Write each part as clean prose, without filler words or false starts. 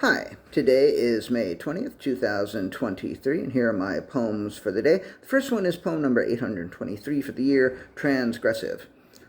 Hi, today is May 20th, 2023, and here are my poems for the day. The first one is poem number 823 for the year, Transgressive.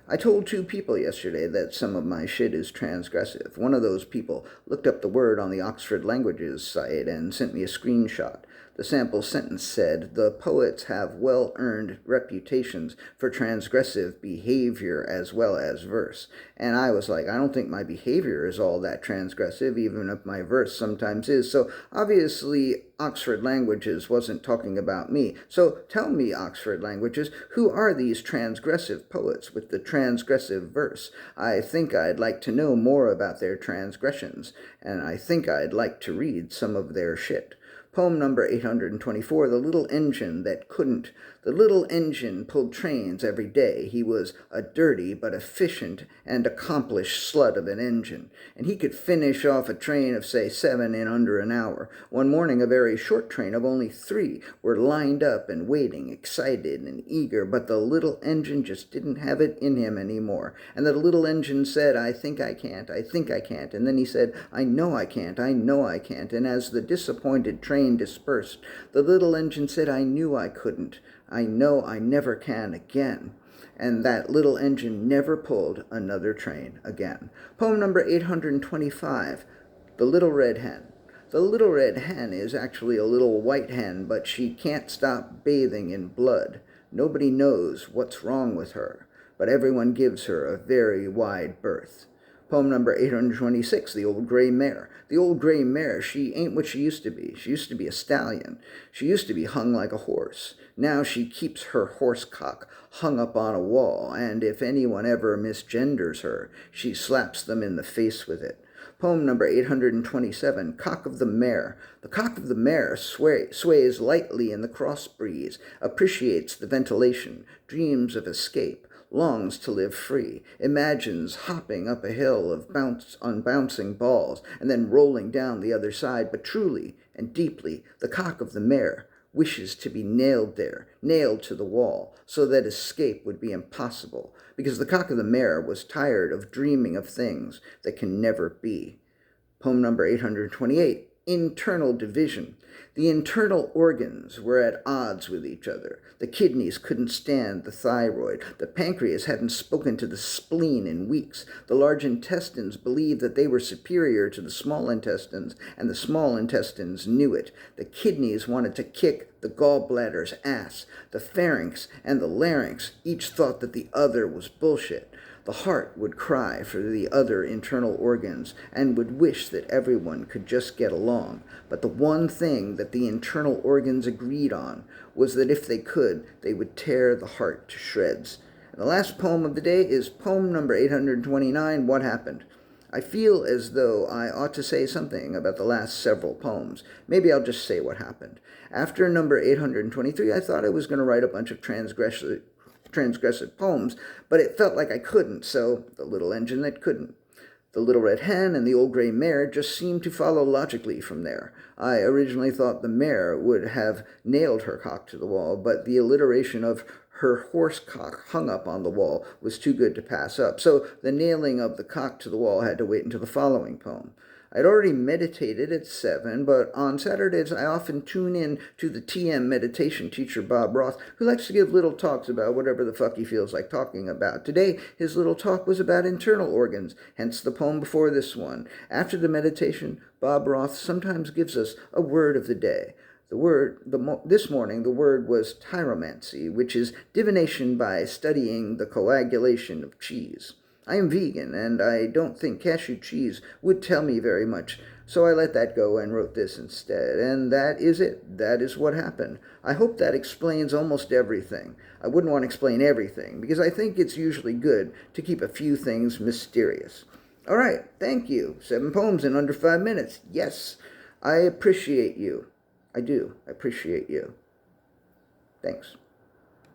I told two people yesterday that some of my shit is transgressive. One of those people looked up the word on the Oxford Languages site and sent me a screenshot. The sample sentence said, "The poets have well-earned reputations for transgressive behavior as well as verse." And I was like, I don't think my behavior is all that transgressive, even if my verse sometimes is. So obviously, Oxford Languages wasn't talking about me. So tell me, Oxford Languages, who are these transgressive poets with the transgressive verse? I think I'd like to know more about their transgressions, and I think I'd like to read some of their shit. Poem number 824, The Little Engine That Couldn't. The little engine pulled trains every day. He was a dirty but efficient and accomplished slut of an engine, and he could finish off a train of, say, 7 in under an hour. One morning, a very short train of only 3 were lined up and waiting, excited and eager, but the little engine just didn't have it in him anymore. And the little engine said, "I think I can't, I think I can't." And then he said, "I know I can't, I know I can't." And as the disappointed train dispersed, the little engine said, "I knew I couldn't. I know I never can again." And that little engine never pulled another train again. Poem number 825, The Little Red Hen. The little red hen is actually a little white hen, but she can't stop bathing in blood. Nobody knows what's wrong with her, but everyone gives her a very wide berth. Poem number 826, The Old Gray Mare. The old gray mare, she ain't what she used to be. She used to be a stallion. She used to be hung like a horse. Now she keeps her horse cock hung up on a wall, and if anyone ever misgenders her, she slaps them in the face with it. Poem number 827, Cock of the Mare. The cock of the mare sways lightly in the cross breeze, appreciates the ventilation, dreams of escape, longs to live free, imagines hopping up a hill on bouncing balls, and then rolling down the other side. But truly and deeply, the cock of the mare wishes to be nailed there, nailed to the wall, so that escape would be impossible, because the cock of the mare was tired of dreaming of things that can never be. Poem number 828, Internal Division. The internal organs were at odds with each other. The kidneys couldn't stand the thyroid. The pancreas hadn't spoken to the spleen in weeks. The large intestines believed that they were superior to the small intestines, and the small intestines knew it. The kidneys wanted to kick the gallbladder's ass. The pharynx and the larynx each thought that the other was bullshit. The heart would cry for the other internal organs and would wish that everyone could just get along. But the one thing that the internal organs agreed on was that if they could, they would tear the heart to shreds. And the last poem of the day is poem number 829, What Happened? I feel as though I ought to say something about the last several poems. Maybe I'll just say what happened. After number 823, I thought I was going to write a bunch of transgressive poems, but it felt like I couldn't, so The Little Engine That Couldn't. The Little Red Hen and The Old Gray Mare just seemed to follow logically from there. I originally thought the mare would have nailed her cock to the wall, but the alliteration of her horse cock hung up on the wall was too good to pass up, so the nailing of the cock to the wall had to wait until the following poem. I'd already meditated at 7, but on Saturdays I often tune in to the TM meditation teacher Bob Roth, who likes to give little talks about whatever the fuck he feels like talking about. Today, his little talk was about internal organs, hence the poem before this one. After the meditation, Bob Roth sometimes gives us a word of the day. This morning, the word was tyromancy, which is divination by studying the coagulation of cheese. I am vegan, and I don't think cashew cheese would tell me very much, so I let that go and wrote this instead. And that is it. That is what happened. I hope that explains almost everything. I wouldn't want to explain everything, because I think it's usually good to keep a few things mysterious. All right, thank you. 7 poems in under 5 minutes. Yes, I appreciate you. I do. I appreciate you. Thanks.